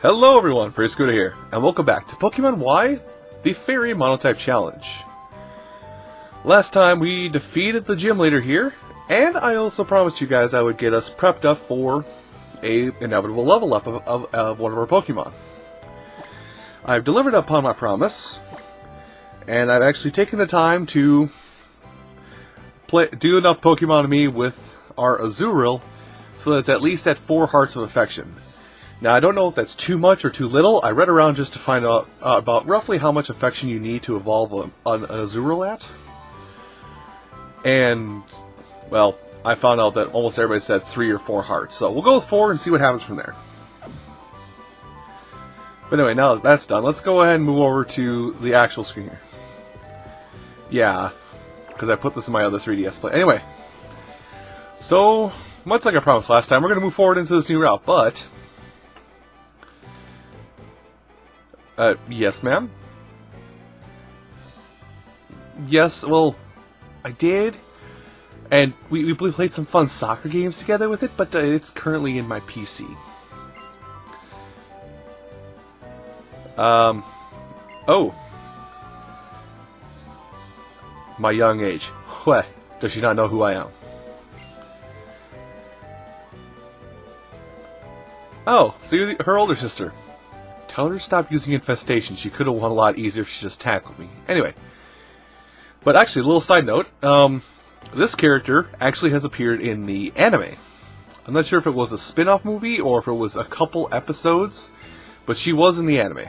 Hello everyone, Pretty Scooter here, and welcome back to Pokemon Y, the Fairy Monotype Challenge. Last time we defeated the gym leader here, and I also promised you guys I would get us prepped up for a inevitable level up of one of our Pokemon. I've delivered upon my promise, and I've actually taken the time to do enough Pokemon to me with our Azurill, so that it's at least at 4 Hearts of Affection. Now, I don't know if that's too much or too little. I read around just to find out about roughly how much affection you need to evolve an Azurill at. And, well, I found out that almost everybody said 3 or 4 hearts. So we'll go with 4 and see what happens from there. But anyway, now that that's done, let's go ahead and move over to the actual screen here. Yeah, because I put this in my other 3DS play. Anyway, so, much like I promised last time, we're going to move forward into this new route, but... yes, ma'am? Yes, well, I did. And we played some fun soccer games together with it, but it's currently in my PC. Oh. My young age. What? Does she not know who I am? Oh, so you're her older sister. Tell her to stop using infestation. She could have won a lot easier if she just tackled me. Anyway. But actually, a little side note. This character actually has appeared in the anime. I'm not sure if it was a spin-off movie or if it was a couple episodes. But she was in the anime.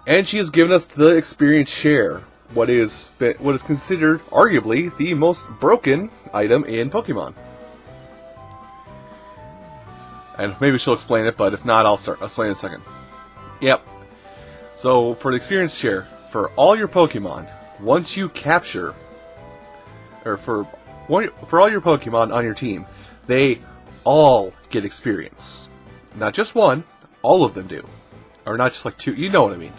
And she has given us the experience share. What is considered, arguably, the most broken item in Pokemon. And maybe she'll explain it, but if not, I'll explain in a second. Yep. So, for the experience share, for all your Pokemon, once you capture, or for all your Pokemon on your team, they all get experience. Not just one, all of them do. Or not just like 2, you know what I mean.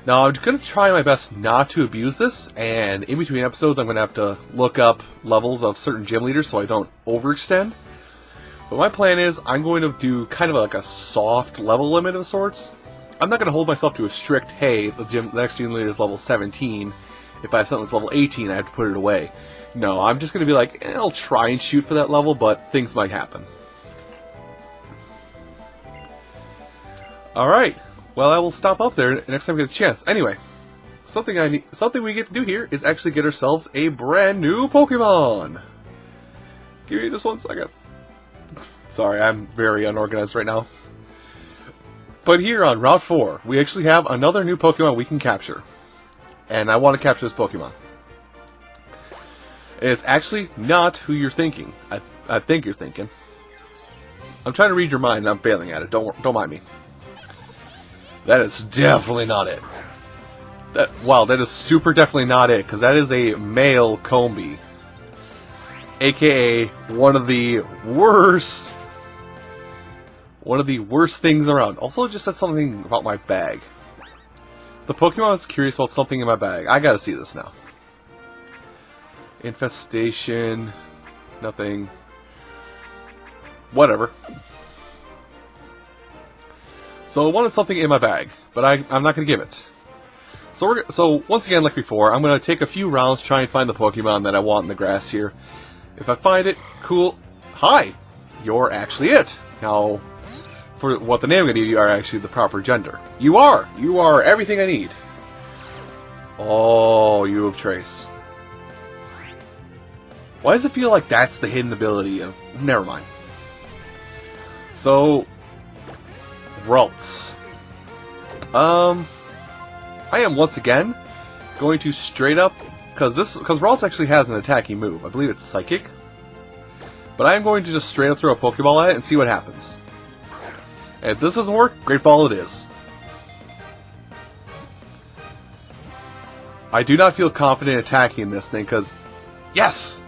Now, I'm going to try my best not to abuse this, and in between episodes, I'm going to have to look up levels of certain gym leaders so I don't overextend. But my plan is, I'm going to do kind of like a soft level limit of sorts. I'm not going to hold myself to a strict, hey, the next gym leader is level 17. If I have something that's level 18, I have to put it away. No, I'm just going to be like, I'll try and shoot for that level, but things might happen. Alright, well I will stop up there next time we get a chance. Anyway, something we get to do here is actually get ourselves a brand new Pokemon. Give me just 1 second. Sorry, I'm very unorganized right now. But here on Route 4, we actually have another new Pokemon we can capture. And I want to capture this Pokemon. It's actually not who you're thinking. I think you're thinking. I'm trying to read your mind and I'm failing at it. Don't mind me. That is definitely not it. Wow, that is super definitely not it. Because that is a male Combi. AKA one of the worst things around. Also, it just said something about my bag. The Pokemon is curious about something in my bag. I gotta see this now. Infestation. Nothing. Whatever. So I wanted something in my bag, but I'm not gonna give it. So once again, like before, I'm gonna take a few rounds, try and find the Pokemon that I want in the grass here. If I find it, cool. Hi! You're actually it! Now, for what the name I'm going to give you are actually the proper gender. You are! You are everything I need. Oh, you have Trace. Why does it feel like that's the hidden ability of... Never mind. So... Ralts. I am once again going to straight up... Because Ralts actually has an attacking move. I believe it's Psychic. But I am going to just straight up throw a Pokeball at it and see what happens. And if this doesn't work, Great Ball it is. I do not feel confident attacking this thing, because... Yes!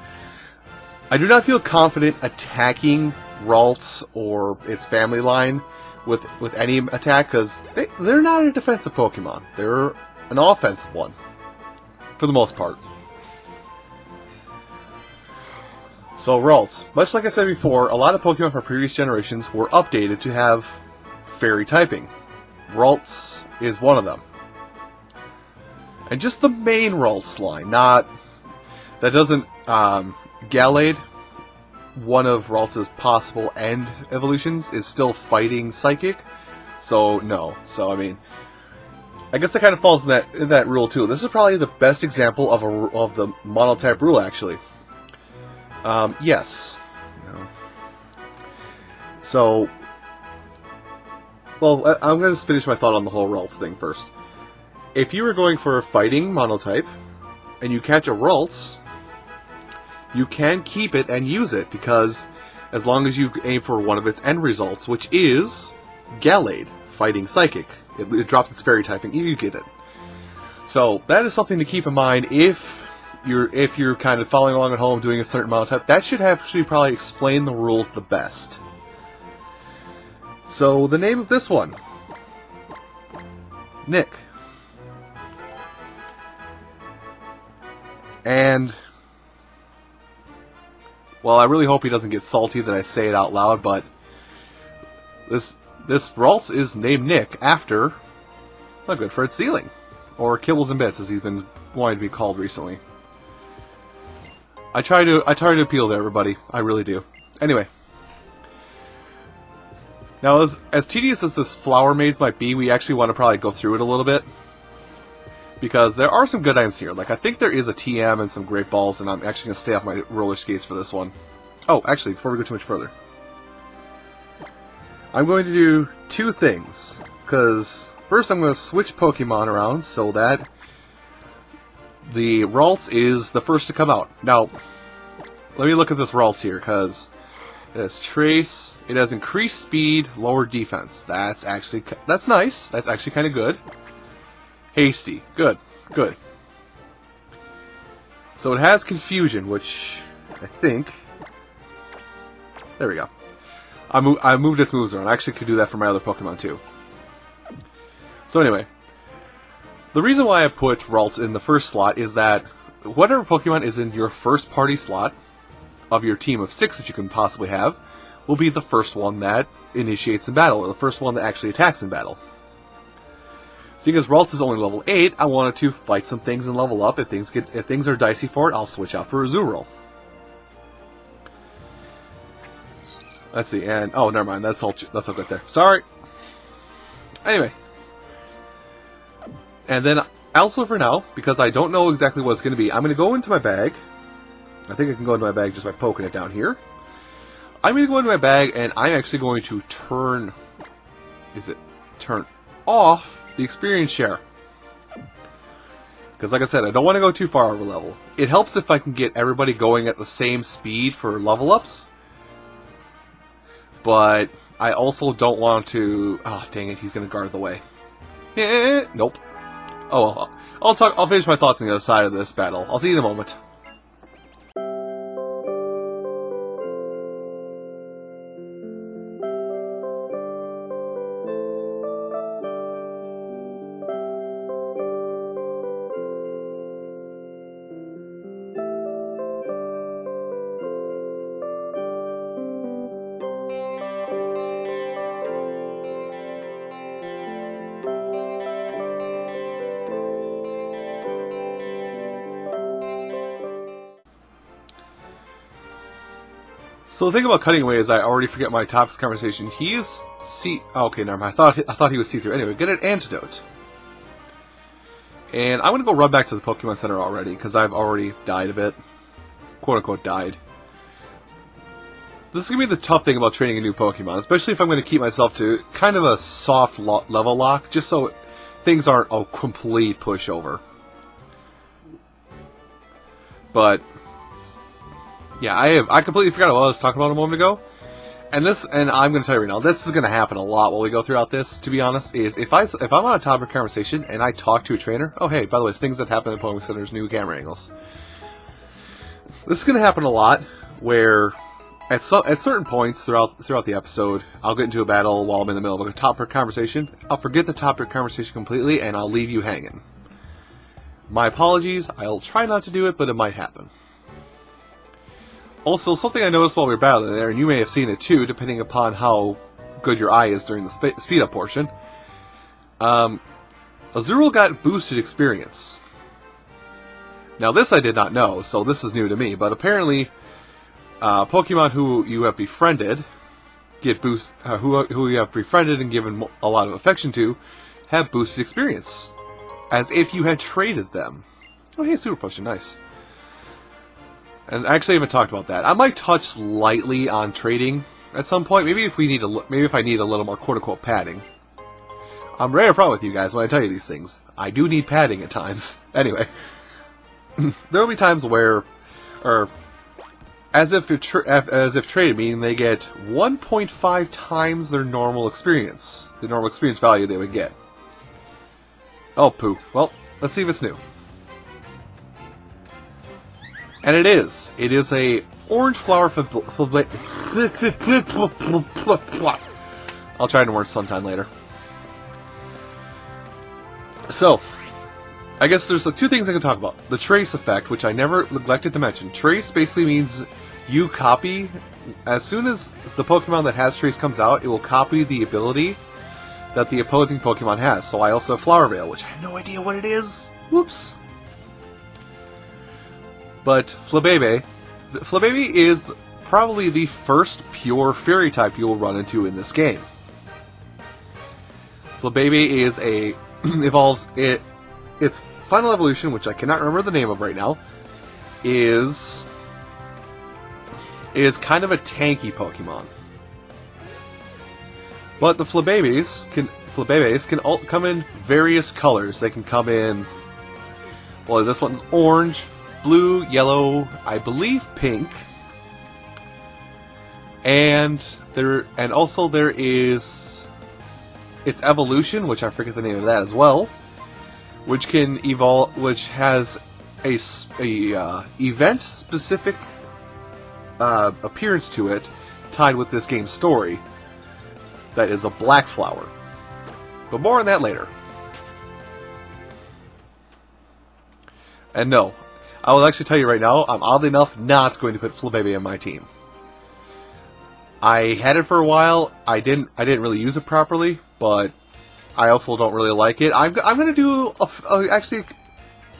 I do not feel confident attacking Ralts or its family line with any attack, because they're not a defensive Pokemon. They're an offensive one. For the most part. So Ralts, much like I said before, a lot of Pokemon from previous generations were updated to have fairy typing. Ralts is one of them. And just the main Ralts line, not... That doesn't... Gallade, one of Ralts' possible end evolutions, is still fighting Psychic. So, no. So, I mean... I guess that kind of falls in that rule, too. This is probably the best example of the Monotype rule, actually. Yes. No. So... Well, I'm going to finish my thought on the whole Ralts thing first. If you were going for a fighting Monotype, and you catch a Ralts, you can keep it and use it, because as long as you aim for one of its end results, which is Gallade, fighting Psychic. It drops its fairy typing, you get it. So, that is something to keep in mind if you're kind of following along at home doing a certain Monotype. That should actually probably explain the rules the best. So, the name of this one. Nick. And... Well, I really hope he doesn't get salty that I say it out loud, but... This Ralts is named Nick after my good friend Ceiling. Or Kibbles and Bits, as he's been wanting to be called recently. I try to appeal to everybody. I really do. Anyway. Now, as tedious as this Flower Maze might be, we actually want to probably go through it a little bit. Because there are some good items here. Like, I think there is a TM and some Great Balls, and I'm actually going to stay off my roller skates for this one. Oh, actually, before we go too much further. I'm going to do two things. Because, first I'm going to switch Pokemon around so that the Ralts is the first to come out. Now, let me look at this Ralts here, because it has Trace... It has increased speed, lower defense. That's nice. That's actually kind of good. Hasty. Good. Good. So it has Confusion, which I think... There we go. I moved its moves around. I actually could do that for my other Pokemon too. So anyway. The reason why I put Ralts in the first slot is that whatever Pokemon is in your first party slot of your team of 6 that you can possibly have will be the first one that initiates in battle, or the first one that actually attacks in battle. Seeing as Ralts is only level 8, I wanted to fight some things and level up. If things are dicey for it, I'll switch out for Azurill. Let's see, and oh, never mind. That's all good there. Sorry. Anyway, and then also for now, because I don't know exactly what it's going to be, I'm going to go into my bag. I think I can go into my bag just by poking it down here. I'm going to go into my bag, and I'm actually going to turn off the experience share. Because like I said, I don't want to go too far over level. It helps if I can get everybody going at the same speed for level ups. But I also don't want to... Oh, dang it, he's going to guard the way. Nope. Oh, well, I'll finish my thoughts on the other side of this battle. I'll see you in a moment. So the thing about cutting away is I already forget my topics conversation. He is okay, never mind. I thought he was see-through. Anyway, get an antidote. And I'm gonna go run back to the Pokemon Center already, because I've already died a bit. Quote unquote died. This is gonna be the tough thing about training a new Pokemon, especially if I'm gonna keep myself to kind of a soft level lock, just so things aren't a complete pushover. But yeah, I completely forgot what I was talking about a moment ago. And I'm going to tell you right now, this is going to happen a lot while we go throughout this, to be honest, is if I'm on a topic conversation and I talk to a trainer, oh hey, by the way, things that happen in Pokemon Center's new camera angles. This is going to happen a lot, where at certain points throughout the episode, I'll get into a battle while I'm in the middle of a topic conversation, I'll forget the topic conversation completely, and I'll leave you hanging. My apologies, I'll try not to do it, but it might happen. Also, something I noticed while we were battling there, and you may have seen it too, depending upon how good your eye is during the speed up portion. Azurill got boosted experience. Now this I did not know, so this is new to me, but apparently Pokemon who you have befriended who you have befriended and given a lot of affection to have boosted experience, as if you had traded them. Oh hey, Super Potion, nice. And I actually haven't talked about that. I might touch lightly on trading at some point. Maybe if I need a little more quote-unquote padding. I'm right up front with you guys when I tell you these things. I do need padding at times. Anyway, there will be times where, or as if traded, meaning they get 1.5 times their normal experience, the normal experience value they would get. Oh poo. Well, let's see if it's new. And it is. It is a orange flower I'll try to work sometime later. So, I guess there's two things I can talk about. The trace effect, which I never neglected to mention. Trace basically means you copy, as soon as the Pokemon that has trace comes out, it will copy the ability that the opposing Pokemon has. So I also have Flower Veil, which I have no idea what it is. Whoops. But Flabébé is probably the first pure Fairy type you will run into in this game. Flabébé is its final evolution, which I cannot remember the name of right now, is kind of a tanky Pokemon. But the Flabébés can all come in various colors. They can come in, well, this one's orange, blue, yellow, I believe pink, and also there is its evolution, which I forget the name of that as well, which can evolve, which has a event specific appearance to it tied with this game's story. That is a black flower, but more on that later. And no, I will actually tell you right now, I'm oddly enough not going to put Flabébé on my team. I had it for a while. I didn't really use it properly, but I also don't really like it. I'm going to do I'm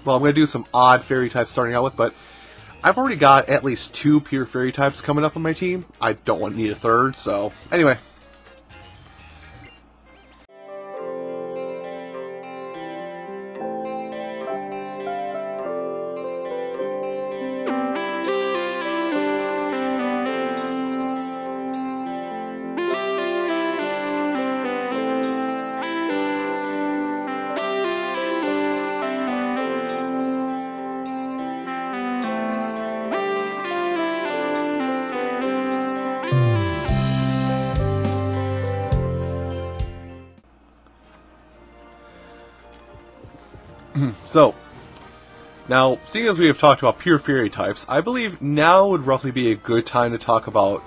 going to do some odd Fairy types starting out with, but I've already got at least 2 pure Fairy types coming up on my team. I don't need a third, so anyway. So, now, seeing as we have talked about pure Fairy types, I believe now would roughly be a good time to talk about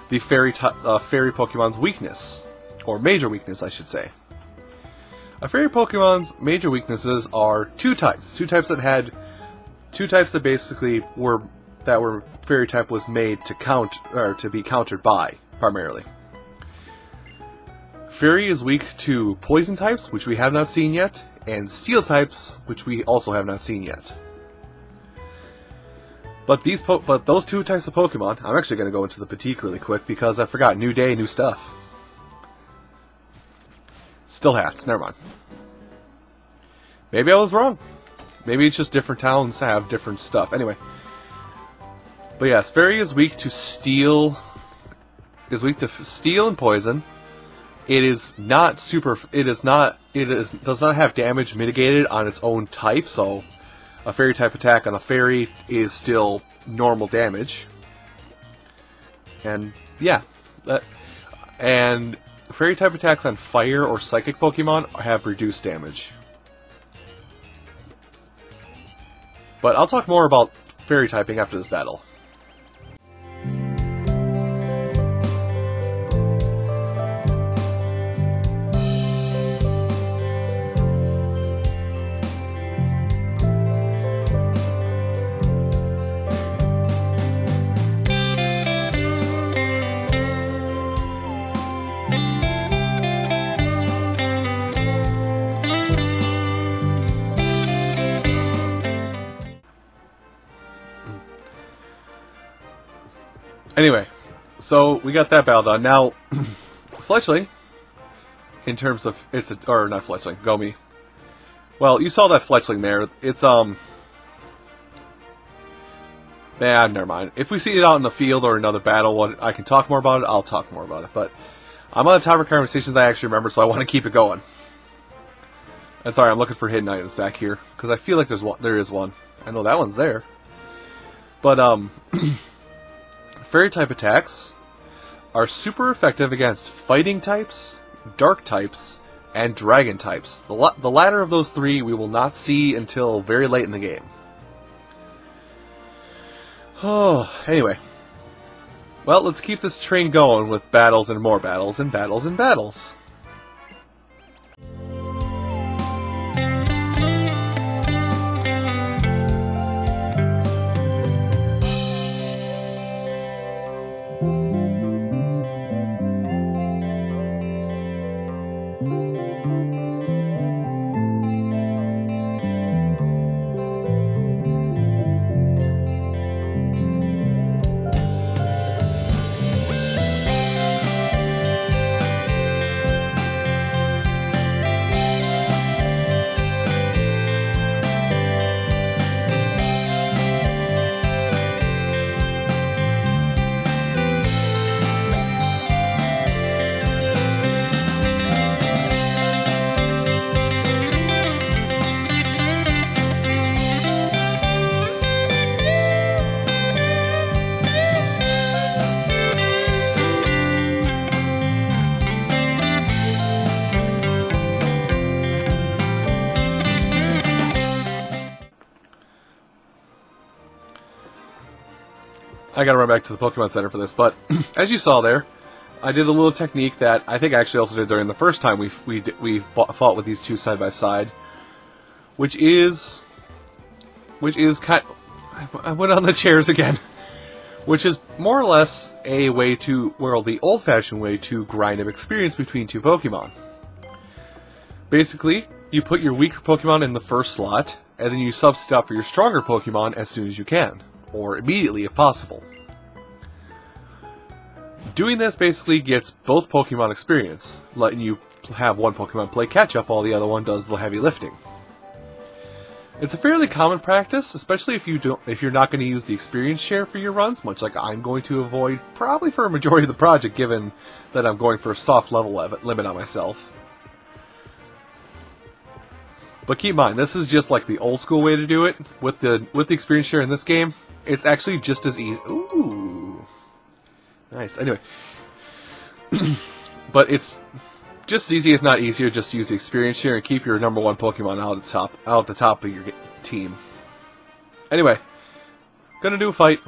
the Fairy Pokemon's weakness, or major weakness, I should say. A Fairy Pokemon's major weaknesses are 2 types. 2 types that basically were Fairy type was made to be countered by, primarily. Fairy is weak to Poison types, which we have not seen yet, and Steel types, which we also have not seen yet. But those 2 types of Pokemon, I'm actually going to go into the Petite really quick because I forgot. New day, new stuff. Still hats, never mind. Maybe I was wrong. Maybe it's just different towns have different stuff. Anyway. But yes, Fairy is weak to Steel. Is weak to Steel and Poison. It is not super. Does not have damage mitigated on its own type, so a Fairy type attack on a Fairy is still normal damage. And yeah, and Fairy type attacks on Fire or Psychic Pokemon have reduced damage. But I'll talk more about Fairy typing after this battle. Anyway, so we got that battle done. Now, Fletchling, in terms of or not Fletchling, Gomi. Well, you saw that Fletchling there. It's never mind. If we see it out in the field or another battle, I can talk more about it. I'll talk more about it. But I'm on the top of conversations that I actually remember, so I want to keep it going. And sorry, I'm looking for hidden items back here because I feel like there is one. I know that one's there. But fairy type attacks are super effective against fighting types, dark types, and dragon types. The latter of those three we will not see until very late in the game. Oh, anyway. Well, let's keep this train going with battles and more battles and battles and battles. I gotta run back to the Pokemon Center for this, but as you saw there, I did a little technique that I think I actually also did during the first time we fought with these two side by side, which is kind. I went on the chairs again, which is more or less a way to, well, the old-fashioned way to grind up experience between two Pokemon. Basically, you put your weaker Pokemon in the first slot, and then you substitute out for your stronger Pokemon as soon as you can. Or immediately if possible. Doing this basically gets both Pokemon experience, letting you have one Pokemon play catch-up while the other one does the heavy lifting. It's a fairly common practice, especially if you're not going to use the experience share for your runs, much like I'm going to avoid probably for a majority of the project, given that I'm going for a soft level limit on myself. But keep in mind, this is just like the old school way to do it. With the experience share in this game, it's actually just as easy. Ooh, nice. Anyway, but it's just as easy, if not easier, just to use the experience share and keep your number one Pokemon out at the top of your team. Anyway, gonna do a fight.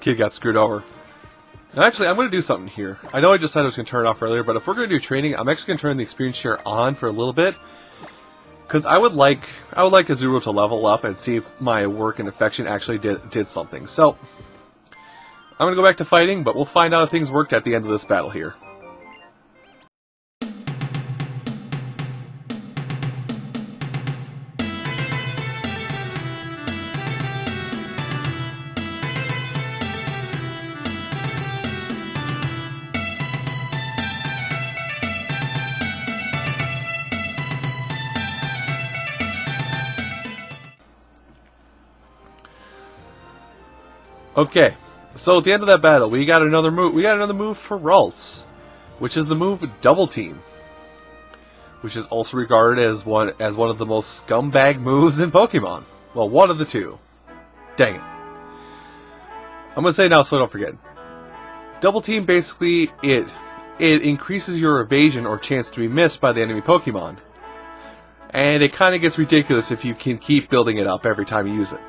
Kid got screwed over. Now, actually, I'm going to do something here. I know I just said I was going to turn it off earlier, but if we're going to do training, I'm actually going to turn the experience share on for a little bit. Because I would like Azuro to level up and see if my work and affection actually did something. So, I'm going to go back to fighting, but we'll find out if things worked at the end of this battle here. Okay, so at the end of that battle, we got another move. We got another move for Ralts, which is the move Double Team, which is also regarded as one of the most scumbag moves in Pokemon. Well, one of the two. Dang it! I'm gonna say now, so I don't forget. Double Team basically it increases your evasion or chance to be missed by the enemy Pokemon, and it kind of gets ridiculous if you can keep building it up every time you use it.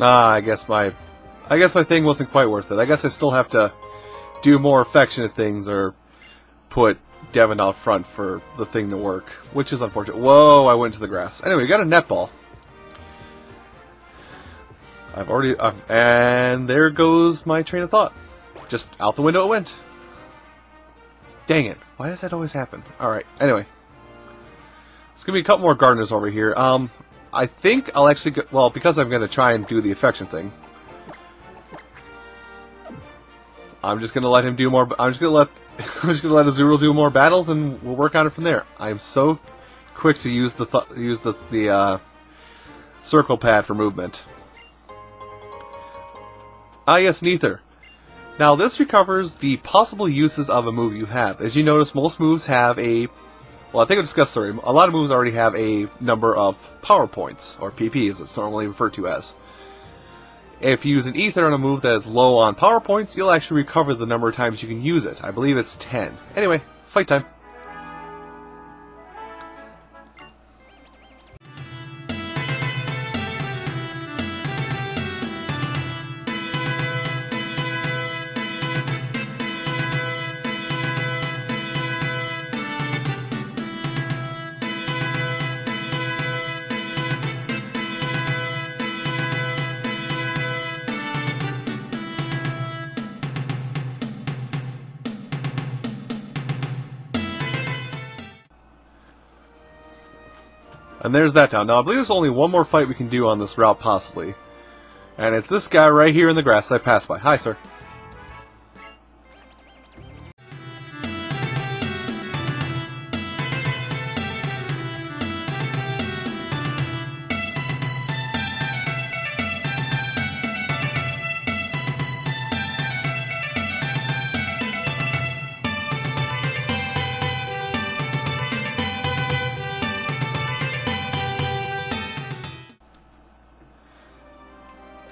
I guess my thing wasn't quite worth it. I guess I still have to do more affectionate things or put Devin out front for the thing to work, which is unfortunate. Whoa, I went to the grass. Anyway, we got a netball. And there goes my train of thought. Just out the window it went. Dang it. Why does that always happen? Alright, anyway. There's going to be a couple more gardeners over here. I think I'll actually go, well, because I'm going to try and do the affection thing. I'm just going to let him do more, I'm just going to let Azurill do more battles and we'll work on it from there. I am so quick to use the circle pad for movement. Ah yes, Neither. Now this recovers the possible uses of a move you have. As you notice, most moves have a... Well, I think I discussed already. A lot of moves already have a number of power points, or PP as it's normally referred to as. If you use an Ether on a move that is low on power points, you'll actually recover the number of times you can use it. I believe it's 10. Anyway, fight time. And there's that down. Now, I believe there's only one more fight we can do on this route, possibly. And it's this guy right here in the grass that I passed by. Hi, sir.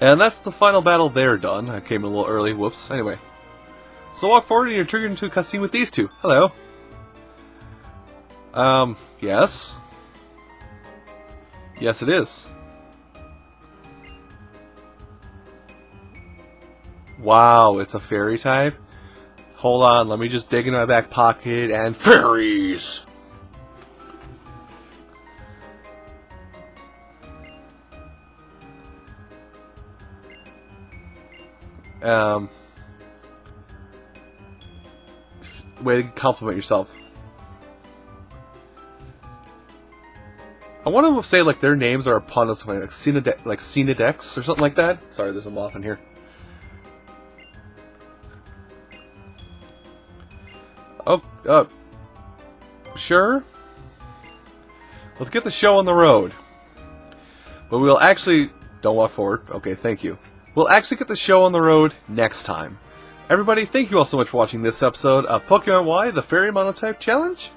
And that's the final battle there done. I came a little early, whoops. Anyway. So walk forward and you're triggered into a cutscene with these two. Hello. Yes. Yes, it is. Wow, it's a fairy type? Hold on, let me just dig into my back pocket and fairies! Way to compliment yourself. I want to say like their names are a pun of something like Cenadex or something like that. Sorry, there's a moth in here. Oh, sure. Let's get the show on the road. But we'll actually... Don't walk forward. Okay, thank you. We'll actually get the show on the road next time. Everybody, thank you all so much for watching this episode of Pokemon Y, the Fairy Monotype Challenge.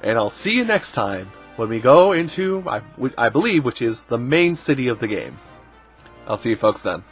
And I'll see you next time when we go into, I believe, which is the main city of the game. I'll see you folks then.